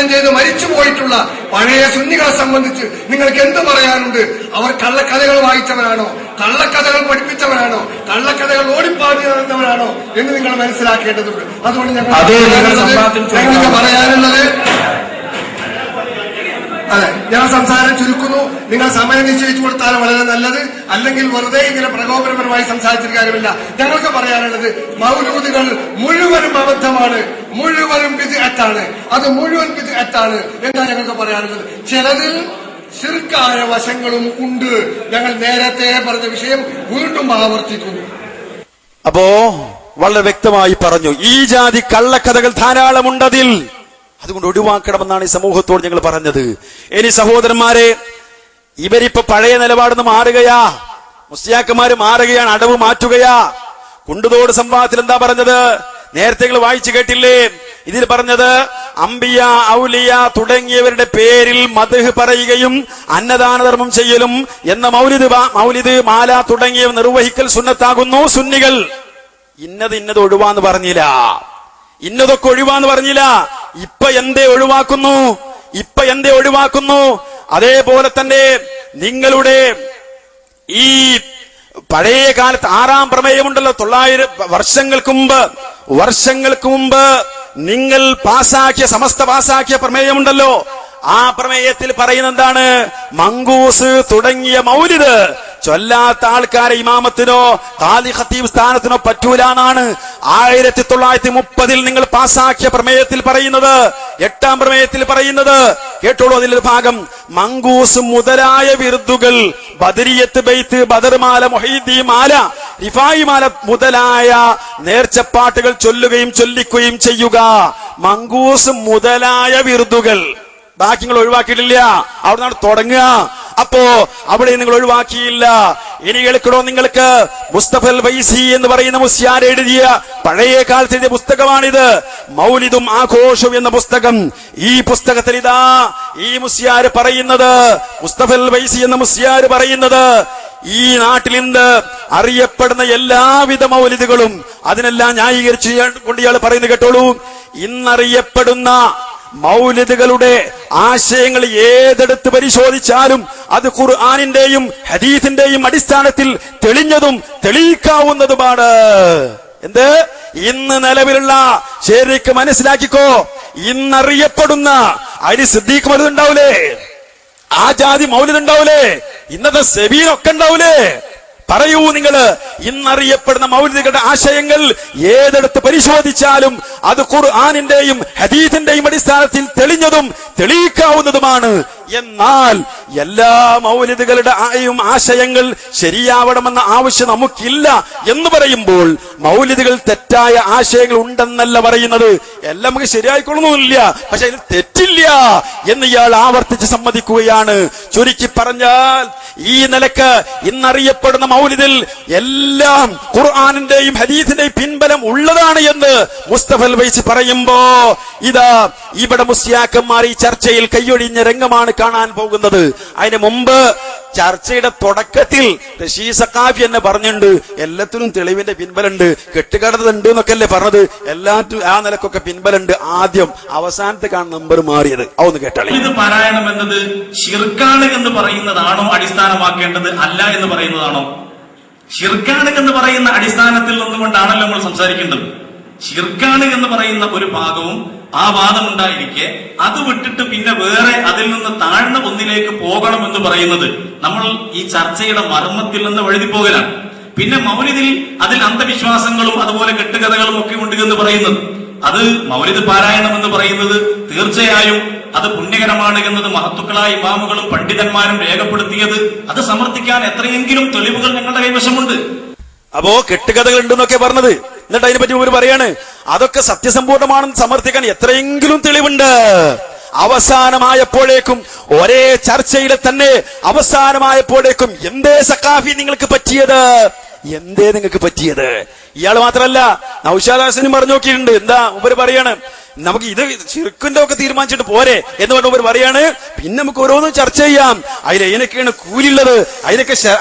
ആലിംഗനം ചെയ്ത് മരിച്ചു പോയിട്ടുള്ള പഴയ സുന്നികളെ സംബന്ധിച്ച് നിങ്ങൾക്ക് എന്ത് പറയാനുണ്ട്? അവർ കള്ളക്കഥകൾ വായിച്ചവരാണോ, കള്ളക്കഥകൾ പഠിപ്പിച്ചവരാണോ, കള്ളക്കഥകൾ ഓടിപ്പാടുന്നവരാണോ എന്ന് നിങ്ങൾ മനസ്സിലാക്കേണ്ടതുണ്ട്. അതുകൊണ്ട് ഞങ്ങൾക്ക് പറയാനുള്ളത്, അതെ, ഞാൻ സംസാരം ചുരുക്കുന്നു. നിങ്ങൾ സമയം നിശ്ചയിച്ചു കൊടുത്താൽ വളരെ നല്ലത്. അല്ലെങ്കിൽ വെറുതെ ഇങ്ങനെ പ്രകോപനപരമായി സംസാരിച്ചിട്ട് കാര്യമില്ല. ഞങ്ങൾക്ക് പറയാനുള്ളത്, മൗലൂദുകൾ മുഴുവനും അബദ്ധമാണ്, മുഴുവനും ബിദ്അത്താണ്, അത് മുഴുവൻ ബിദ്അത്താണ് എന്നാണ് ഞങ്ങൾക്ക് പറയാനുള്ളത്. ചിലതിൽ ശിർക്കായ വശങ്ങളും ഉണ്ട്. ഞങ്ങൾ നേരത്തെ പറഞ്ഞ വിഷയം വീണ്ടും ആവർത്തിക്കുന്നു. അപ്പോ വളരെ വ്യക്തമായി പറഞ്ഞു, ഈ ജാതി കള്ളക്കഥകൾ ധാരാളമുണ്ടതിൽ, അതുകൊണ്ട് ഒഴിവാക്കണമെന്നാണ് ഈ സമൂഹത്തോട് ഞങ്ങൾ പറഞ്ഞത്. ഇനി സഹോദരന്മാരെ, ഇവരിപ്പോ പഴയ നിലപാടെന്ന് മാറുകയാ, മുസ്ലിയാക്കന്മാര് മാറുകയാണ്, അടവ് മാറ്റുകയാ. കുണ്ടുതോട് സംവാദത്തിൽ എന്താ പറഞ്ഞത്? നേരത്തെ നിങ്ങൾ വായിച്ചു കേട്ടില്ലേ? ഇതിൽ പറഞ്ഞത് അംബിയ, ഔലിയ തുടങ്ങിയവരുടെ പേരിൽ മദ്ഹ് പറയുകയും അന്നദാനധർമ്മം ചെയ്യലും എന്ന മൗലിദ് മാല തുടങ്ങിയവ നിർവഹിക്കൽ സുന്നത്താകുന്നു. സുന്നികൾ ഇന്നത് ഒഴിവാന്ന് പറഞ്ഞില്ല, ഇന്നതൊക്കെ ഒഴിവാന്ന് പറഞ്ഞില്ല. ഇപ്പൊ എന്തേ ഒഴിവാക്കുന്നു? അതേപോലെ തന്നെ നിങ്ങളുടെ ഈ പഴയ കാലത്ത് 6-ാം പ്രമേയമുണ്ടല്ലോ, 900 വർഷങ്ങൾക്ക് മുമ്പ് നിങ്ങൾ സമസ്ത പാസാക്കിയ പ്രമേയമുണ്ടല്ലോ. ആ പ്രമേയത്തിൽ പറയുന്ന എന്താണ്? മങ്കൂസ് തുടങ്ങിയ മൗലിദ് ചൊല്ലാത്ത ആൾക്കാരെ ഇമാമത്തിനോ ഖാദി ഖത്തീബ് സ്ഥാനത്തിനോ പറ്റൂലാന്നാണ് 1930 നിങ്ങൾ പാസാക്കിയ പ്രമേയത്തിൽ പറയുന്നത്. 8-ാം പ്രമേയത്തിൽ പറയുന്നത് കേട്ടോളൂ. അതിലൊരു ഭാഗം, മങ്കൂസ് മുതലായ വിർദുകൾ, ബദരിയത്ത് ബൈത്ത്, ബദർമാല, മൊഹീദ്ദീൻ മാല, റിഫായി മാല മുതലായ നേർച്ചപ്പാട്ടുകൾ ചൊല്ലുകയും ചൊല്ലിക്കുകയും ചെയ്യുക. മങ്കൂസ് മുതലായ വിർദുകൾ, ബാക്കി നിങ്ങൾ ഒഴിവാക്കിയിട്ടില്ല, അവിടെ നിന്നാണ് തുടങ്ങുക. അപ്പോ അവിടെ നിങ്ങൾ ഒഴിവാക്കിയില്ല. ഇനി കേൾക്കണോ നിങ്ങൾക്ക്? മുസ്തഫൽ വൈസി എന്ന് പറയുന്ന മുസ്യാർ എഴുതിയ പഴയ കാലത്ത് എഴുതിയ പുസ്തകമാണിത്, മൗലിദും ആഘോഷവും എന്ന പുസ്തകം. ഈ പുസ്തകത്തിൽ ഇതാ ഈ മുസ്യാർ പറയുന്നത്, മുസ്തഫൽ വൈസി എന്ന മുസ്യാർ പറയുന്നത്, ഈ നാട്ടിൽ ഇന്ന് അറിയപ്പെടുന്ന എല്ലാവിധ മൗലിദുകളും അതിനെല്ലാം ന്യായീകരിച്ച് കൊണ്ട് ഇയാൾ പറയുന്നത് കേട്ടോളൂ. ഇന്നറിയപ്പെടുന്ന മൗലിദുകളുടെ ആശയങ്ങൾ ഏതെടുത്ത് പരിശോധിച്ചാലും അത് ഖുർആനിന്റെയും ഹദീസിന്റെയും അടിസ്ഥാനത്തിൽ തെളിഞ്ഞതും തെളിയിക്കാവുന്നതുമാണ്. എന്ത്? ഇന്ന് നിലവിലുള്ള, ശരിക്ക് മനസ്സിലാക്കിക്കോ, ഇന്നറിയപ്പെടുന്ന അതിന് സിദ്ദീഖ് മൗലിദ് ഉണ്ടാവൂലേ, ആ ജാതി മൗലിദ് ഉണ്ടാവൂലേ, ഇന്നത്തെ സെബീനൊക്കെ ഉണ്ടാവൂലേ? പറയൂ നിങ്ങള്, ഇന്നറിയപ്പെടുന്ന മൗലിദുകളുടെ ആശയങ്ങൾ ഏതെടുത്ത് പരിശോധിച്ചാലും അത് ഖുർആനിന്റെയും ഹദീസിന്റെയും അടിസ്ഥാനത്തിൽ തെളിഞ്ഞതും തെളിയിക്കാവുന്നതുമാണ്. എന്നാൽ എല്ലാ മൗലിദുകളുടെ ആശയങ്ങൾ ശരിയാവണമെന്ന ആവശ്യം നമുക്കില്ല എന്ന് പറയുമ്പോൾ മൗലിദുകൾ തെറ്റായ ആശയങ്ങൾ ഉണ്ടെന്നല്ല പറയുന്നത്. എല്ലാം നമുക്ക് ശരിയായിക്കൊള്ളുന്നില്ല, പക്ഷെ അതിൽ തെറ്റില്ല എന്ന് ഇയാൾ ആവർത്തിച്ച് സമ്മതിക്കുകയാണ്. ചുരുക്കി പറഞ്ഞാൽ ഈ നിലക്ക് ഇന്നറിയപ്പെടുന്ന മൗലിദിൽ എല്ലാം ഖുർആനിന്റെയും ഹദീസിന്റെയും പിൻബലം ഉള്ളതാണ് എന്ന് മുസ്തഫൽ വൈസി പറയുമ്പോ ഇതാ ഇവിടെ മുസ്ലിയാക്കന്മാർ ഈ ചർച്ചയിൽ കൈയൊഴിഞ്ഞ രംഗമാണ് കാണാൻ പോകുന്നത്. അതിന് മുമ്പ് ചർച്ചയുടെ തുടക്കത്തിൽ റഷീദ് സഖാഫി എന്നെ പറഞ്ഞിട്ടുണ്ട്, എല്ലാത്തിനും തെളിവിന്റെ പിൻബലുണ്ട്, കെട്ടുകടതുണ്ട് എന്നൊക്കെ അല്ലേ പറഞ്ഞത്. എല്ലാറ്റും ആ നിലക്കൊക്കെ പിൻബലുണ്ട്. ആദ്യം അവസാനത്തേക്കാണ് നമ്പർ മാറിയത്. അതൊന്ന് കേട്ടാളി. ഇത് പാരായണം എന്നത് ശിർക്കാണ് എന്ന് പറയുന്നതാണോ അടിസ്ഥാനമാക്കേണ്ടത്, അല്ല എന്ന് പറയുന്നതാണോ? ശിർക്കാണ് എന്ന് പറയുന്ന അടിസ്ഥാനത്തിൽ നിന്നുകൊണ്ടാണല്ലോ നമ്മൾ സംസാരിക്കേണ്ടത്. ശിർക്കാണ് എന്ന് പറയുന്ന ഒരു ഭാഗവും ആ വാദമുണ്ടായിരിക്കെ അത് വിട്ടിട്ട് പിന്നെ വേറെ അതിൽ നിന്ന് താഴ്ന്ന ഒന്നിലേക്ക് പോകണമെന്ന് പറയുന്നത് നമ്മൾ ഈ ചർച്ചയുടെ മർമ്മത്തിൽ നിന്ന് വഴുതിപ്പോകലാണ്. പിന്നെ മൗലിദിൽ അതിൽ അന്ധവിശ്വാസങ്ങളും അതുപോലെ കെട്ടുകഥകളും ഒക്കെ ഉണ്ട് എന്ന് പറയുന്നത്, അത് മൗലിദ് പാരായണം എന്ന് പറയുന്നത് തീർച്ചയായും അത് പുണ്യകരമാണ് എന്നത് മഹത്തുക്കളായ ഇമാമുകളും പണ്ഡിതന്മാരും രേഖപ്പെടുത്തിയത്, അത് സമർത്ഥിക്കാൻ എത്രയെങ്കിലും തെളിവുകൾ ഞങ്ങളുടെ കൈവശമുണ്ട്. അപ്പോ കെട്ടുകഥകൾ ഉണ്ടെന്നൊക്കെ പറഞ്ഞത്, എന്നിട്ട് അതിനെപ്പറ്റി ഇവർ പറയാണ് അതൊക്കെ സത്യസമ്പൂർണമാണെന്ന് സമർത്ഥിക്കാൻ എത്രയെങ്കിലും തെളിവുണ്ട്. അവസാനമായപ്പോഴേക്കും ഒരേ ചർച്ചയിലെ തന്നെ അവസാനമായപ്പോഴേക്കും എന്തേ സഖാഫി നിങ്ങൾക്ക് പറ്റിയത്? ഇയാൾ മാത്രമല്ല നൗഷാദ് ഹസനും പറഞ്ഞു നോക്കിയിട്ടുണ്ട്. എന്താ ഇവര് പറയാണ്, നമുക്ക് ഇത് ശിർക്കിന്റെ ഒക്കെ തീരുമാനിച്ചിട്ട് പോരെ എന്ന് പറഞ്ഞവർ പറയാണ്. പിന്നെ നമുക്ക് ഓരോന്നും ചർച്ച ചെയ്യാം. അതിനൊക്കെയാണ് കൂലിയുള്ളത്,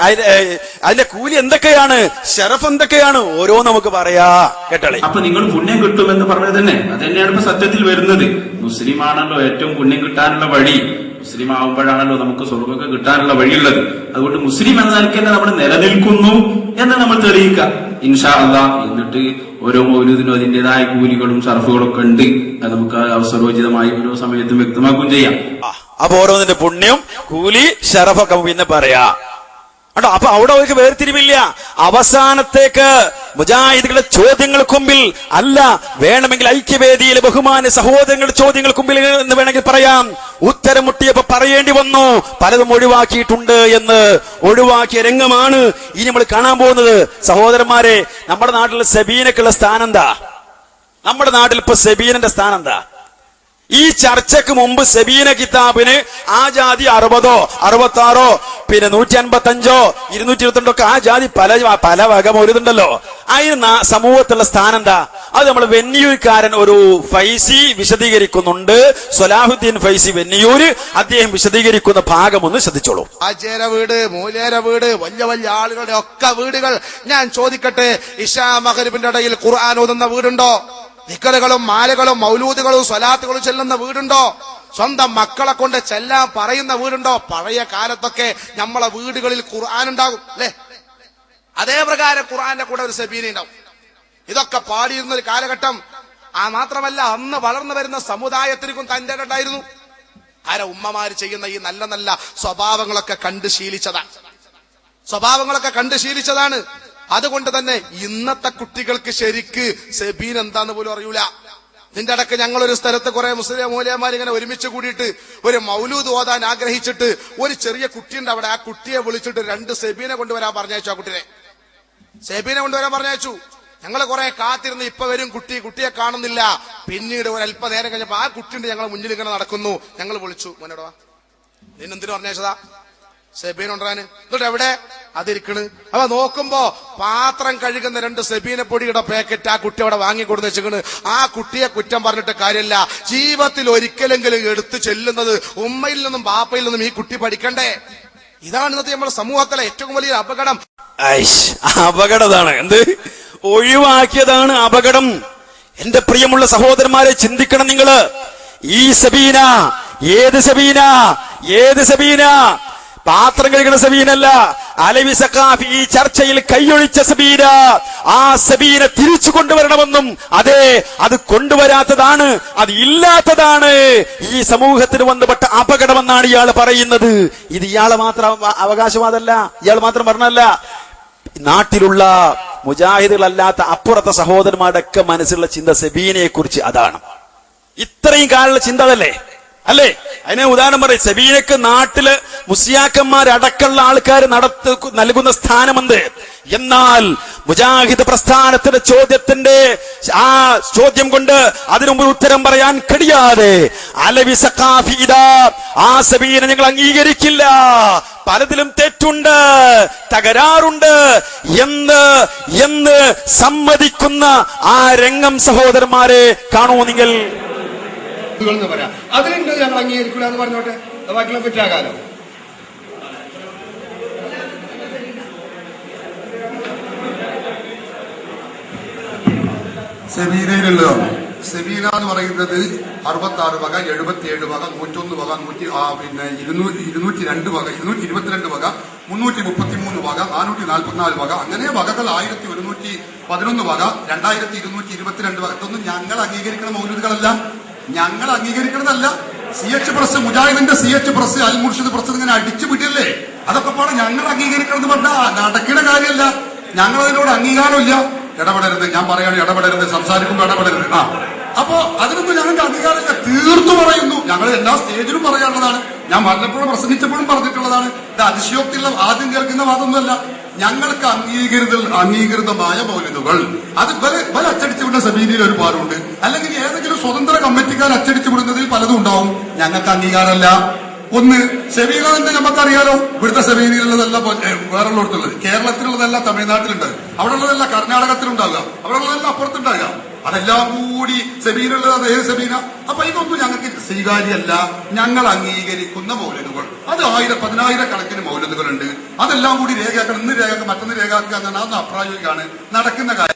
അതിന്റെ കൂലി എന്തൊക്കെയാണ്, ഷറഫ് എന്തൊക്കെയാണ്, ഓരോ നമുക്ക് പറയാ കേട്ടോളെ. അപ്പൊ നിങ്ങൾ പുണ്യം കിട്ടുമെന്ന് പറഞ്ഞത് തന്നെ അത് തന്നെയാണ് ഇപ്പൊ സത്യത്തിൽ വരുന്നത്. മുസ്ലിം ആണല്ലോ ഏറ്റവും പുണ്യം കിട്ടാനുള്ള വഴി. മുസ്ലിം ആവുമ്പോഴാണല്ലോ നമുക്ക് സ്വർഗ്ഗമൊക്കെ കിട്ടാനുള്ള വഴിയുള്ളത്. അതുകൊണ്ട് മുസ്ലിം എന്ന നിലയ്ക്ക് തന്നെ നമ്മൾ നിലനിൽക്കുന്നു എന്ന് നമ്മൾ തെളിയിക്കുക ഇൻഷാ അല്ലാഹ്. എന്നിട്ട് ഓരോ മൗലൂദിനും അതിന്റേതായ കൂലികളും ഷറഫുകളും ഒക്കെ ഉണ്ട്. അത് നമുക്ക് അവസരോചിതമായി ഓരോ സമയത്തും വ്യക്തമാക്കുകയും ചെയ്യാം. അപ്പൊ ഓരോന്നിന്റെ പുണ്യം, കൂലി, ഷറഫൊക്കെ പിന്നെ പറയാ കേട്ടോ. അപ്പൊ അവിടെ അവർക്ക് വേർതിരിവില്ല. അവസാനത്തേക്ക് മുജാഹിദുകളുടെ ചോദ്യങ്ങൾക്ക് മുമ്പിൽ അല്ല, വേണമെങ്കിൽ ഐക്യവേദിയിലെ ബഹുമാന സഹോദരങ്ങളുടെ ചോദ്യങ്ങൾക്ക് മുമ്പിൽ എന്ന് വേണമെങ്കിൽ പറയാം. ഉത്തരം മുട്ടിയപ്പോ പറയേണ്ടി വന്നു, പലതും ഒഴിവാക്കിയിട്ടുണ്ട് എന്ന്. ഒഴിവാക്കിയ രംഗമാണ് ഇനി നമ്മൾ കാണാൻ പോകുന്നത്. സഹോദരന്മാരെ, നമ്മുടെ നാട്ടിൽ സബീനക്കുള്ള സ്ഥാനം എന്താ? നമ്മുടെ നാട്ടിൽ ഇപ്പൊ സബീനന്റെ സ്ഥാനം എന്താ? ഈ ചർച്ചക്ക് മുമ്പ് സബീന കിതാബിന് ആ ജാതി 60 66 പിന്നെ 155 222 ഒക്കെ ആ ജാതി പല വക മൗലിദുണ്ടല്ലോ. അതിന് സമൂഹത്തിലുള്ള സ്ഥാനം എന്താ? അത് നമ്മൾ വെന്നിയൂർക്കാരൻ ഒരു ഫൈസി വിശദീകരിക്കുന്നുണ്ട്. സലാഹുദ്ദീൻ ഫൈസി വെന്നിയൂര്, അദ്ദേഹം വിശദീകരിക്കുന്ന ഭാഗം ഒന്ന് ശ്രദ്ധിച്ചോളൂ. ആചാര വീട്, മൂലേര വീട്, വലിയ വലിയ ആളുകളുടെ ഒക്കെ വീടുകൾ. ഞാൻ ചോദിക്കട്ടെ, ഇശാ മഗ്‌രിബിന്റെ ഇടയിൽ ഖുർആൻ ഓതുന്ന വീടുണ്ടോ? ദിക്റുകളും മാലകളും മൗലൂദുകളും സ്വലാത്തുകളും ചെല്ലുന്ന വീടുണ്ടോ? സ്വന്തം മക്കളെ കൊണ്ട് ചെല്ലാൻ പറയുന്ന വീടുണ്ടോ? പഴയ കാലത്തൊക്കെ നമ്മളെ വീടുകളിൽ ഖുർആൻ ഉണ്ടാകും അല്ലെ? അതേ പ്രകാരം ഖുർആന്റെ കൂടെ ഒരു സബീന ഉണ്ടാവും. ഇതൊക്കെ പാടിയിരുന്ന ഒരു കാലഘട്ടം. മാത്രമല്ല, അന്ന് വളർന്നു വരുന്ന സമുദായത്തിനും തന്റെ ഉണ്ടായിരുന്നു. ഉമ്മമാര് ചെയ്യുന്ന ഈ നല്ല നല്ല സ്വഭാവങ്ങളൊക്കെ കണ്ട് ശീലിച്ചതാണ്. അതുകൊണ്ട് തന്നെ ഇന്നത്തെ കുട്ടികൾക്ക് ശരിക്ക് സബീൻ എന്താന്ന് പോലും അറിയൂല. ഇതിന്റെ ഇടയ്ക്ക് ഞങ്ങളൊരു സ്ഥലത്ത് കുറെ മുസ്ലിം മൂലയന്മാർ ഇങ്ങനെ ഒരുമിച്ച് കൂടിയിട്ട് ഒരു മൗലൂദ് ഓതാൻ ആഗ്രഹിച്ചിട്ട് ഒരു ചെറിയ കുട്ടിയുണ്ട് അവിടെ. ആ കുട്ടിയെ വിളിച്ചിട്ട് 2 സബീനെ കൊണ്ടുവരാൻ പറഞ്ഞയച്ചു. ആ കുട്ടിയെ സബീനെ കൊണ്ടുവരാൻ പറഞ്ഞയച്ചു. ഞങ്ങൾ കുറെ കാത്തിരുന്ന്, ഇപ്പൊ വരും കുട്ടിയെ കാണുന്നില്ല. പിന്നീട് ഒരു അല്പനേരം കഴിഞ്ഞപ്പോ ആ കുട്ടിയുണ്ട് ഞങ്ങളെ മുന്നിൽ ഇങ്ങനെ നടക്കുന്നു. ഞങ്ങൾ വിളിച്ചു, മോനോടാ നിന്നെന്തിനു പറഞ്ഞയച്ചതാ? സെബീൻ കൊണ്ടുവരാന്. എന്നിട്ട് എവിടെ അതിരിക്കണ്? അപ്പൊ നോക്കുമ്പോ പാത്രം കഴുകുന്ന 2 സെബീന പൊടിയുടെ പാക്കറ്റ് ആ കുട്ടി അവിടെ വാങ്ങിക്കൊടുന്ന് വെച്ചിക്കണ്. ആ കുട്ടിയെ കുറ്റം പറഞ്ഞിട്ട് കാര്യമില്ല. ജീവിതത്തിൽ ഒരിക്കലെങ്കിലും എടുത്തു ചെല്ലുന്നത് ഉമ്മയിൽ നിന്നും ബാപ്പയിൽ നിന്നും ഈ കുട്ടി പഠിക്കണ്ടേ? ഇതാണ് ഇന്നത്തെ നമ്മുടെ സമൂഹത്തിലെ ഏറ്റവും വലിയ അപകടം. അപകടതാണ് എന്ത് ഒഴിവാക്കിയതാണ് അപകടം. എന്റെ പ്രിയമുള്ള സഹോദരന്മാരെ, ചിന്തിക്കണം നിങ്ങള്. ഈ സബീന ഏത് സബീന? പാത്രം കഴുകുന്ന സബീനല്ല. അലവി സഖാഫി ഈ ചർച്ചയിൽ കൈയൊഴിച്ച സബീന. ആ സബീന തിരിച്ചു കൊണ്ടുവരണമെന്നും, അതെ, അത് കൊണ്ടുവരാത്തതാണ്, അത് ഇല്ലാത്തതാണ് ഈ സമൂഹത്തിന് വന്നുപെട്ട അപകടമെന്നാണ് ഇയാൾ പറയുന്നത്. ഇത് ഇയാളെ മാത്രം അവകാശവാദമല്ല, ഇയാൾ മാത്രം പറഞ്ഞല്ല. നാട്ടിലുള്ള മുജാഹിദുകളല്ലാത്ത അപ്പുറത്തെ സഹോദരന്മാരുടെ ഒക്കെ മനസ്സിലുള്ള ചിന്ത സബീനയെ കുറിച്ച് അതാണ്. ഇത്രയും കാലുള്ള ചിന്ത അല്ലേ? അതിനെ ഉദാഹരണം പറയും. സബീനക്ക് നാട്ടില് മുസ്ലിയാക്കന്മാരടക്കമുള്ള ആൾക്കാർ നൽകുന്ന സ്ഥാനമുണ്ട്. എന്നാൽ മുജാഹിദ് പ്രസ്ഥാനത്തിന്റെ ആ ചോദ്യം കൊണ്ട് അതിനു മുമ്പ് ഉത്തരം പറയാൻ കഴിയാതെ അലവി സഖാഫി ആ സബീനെ ഞങ്ങൾ അംഗീകരിക്കില്ല, പലതിലും തെറ്റുണ്ട്, തകരാറുണ്ട് എന്ന് സമ്മതിക്കുന്ന ആ രംഗം സഹോദരന്മാരെ കാണൂ നിങ്ങൾ. പറയാം അതിലുണ്ട്, ഞങ്ങൾ അംഗീകരിക്കില്ല എന്ന് പറഞ്ഞോട്ടെ, ബാക്കിയുള്ള പറ്റാകാലോ. സെബീനയിലുള്ളതാണ്. സെബീന എന്ന് പറയുന്നത് 66 വക, 77 വക, 101 വക, 202 വക, 222 വക, 333 വക, 444 വക, അങ്ങനെ വകകൾ 1111 വക, 2222 വക. ഇതൊന്നും ഞങ്ങൾ അംഗീകരിക്കുന്ന മൗലൂദുകളല്ല, ഞങ്ങൾ അംഗീകരിക്കുന്നതല്ല. CH പ്രസ്, മുജാഹിദിന്റെ CH പ്രസ്, അൽ മുർഷിദ് പ്രസ് ഇങ്ങനെ അടിച്ചു വിട്ടില്ലേ? അതൊക്കെ പാടെ ഞങ്ങൾ അംഗീകരിക്കണമെന്ന് പറഞ്ഞാൽ നടക്കുന്ന കാര്യമല്ല. ഞങ്ങളതിനോട് അംഗീകാരമില്ല. ഇടപെടരുത്, ഞാൻ പറയാണ്, ഇടപെടരുത്, സംസാരിക്കുമ്പോൾ ഇടപെടരുത്. അപ്പോ അതിനൊന്നും ഞങ്ങൾക്ക് അംഗീകാരമില്ല, തീർത്തു പറയുന്നു. ഞങ്ങൾ എല്ലാ സ്റ്റേജിലും പറയാനുള്ളതാണ്. ഞാൻ വല്ലപ്പോഴും പ്രസംഗിച്ചപ്പോഴും പറഞ്ഞിട്ടുള്ളതാണ്. ഇത് അതിശയോക്തിയുള്ള ആദ്യം കേൾക്കുന്ന വാദമൊന്നുമല്ല. ഞങ്ങൾക്ക് അംഗീകൃതമായ മൗലിദുകൾ അത് വല അച്ചടിച്ചു വിടുന്ന സബീനിയിൽ ഒരുപാടുണ്ട്. അല്ലെങ്കിൽ ഏതെങ്കിലും സ്വതന്ത്ര കമ്മിറ്റിക്കാർ അച്ചടിച്ചു വിടുന്നതിൽ പലതും ഉണ്ടാവും. ഞങ്ങൾക്ക് അംഗീകാരമല്ല. ഒന്ന് സെബീന തന്നെ നമുക്കറിയാലോ. ഇവിടുത്തെ സെബീനയിലുള്ളതല്ല വേറെ ഉള്ളിടത്തുള്ളത്, കേരളത്തിലുള്ളതല്ല തമിഴ്നാട്ടിലുണ്ട്, അവിടെ ഉള്ളതല്ല കർണാടകത്തിലുണ്ടാകുക, അവിടെ ഉള്ളതല്ല അപ്പുറത്തുണ്ടാകുക. അതെല്ലാം കൂടി സെബീനുള്ളത് അതേ സെബീന. അപ്പൊ ഇതൊന്നും ഞങ്ങൾക്ക് സ്വീകാര്യമല്ല. ഞങ്ങൾ അംഗീകരിക്കുന്ന മൗലിദുകൾ അത് 1000-10,000 കണക്കിന് മൗലിദുകളുണ്ട്. അതെല്ലാം കൂടി രേഖയാക്കണം. ഇന്ന് രേഖയാക്കുക, മറ്റൊന്ന് രേഖയാക്കുക എന്നാണ്. അതൊന്നും അപ്രായോഗികമാണ്, നടക്കുന്ന കാര്യം.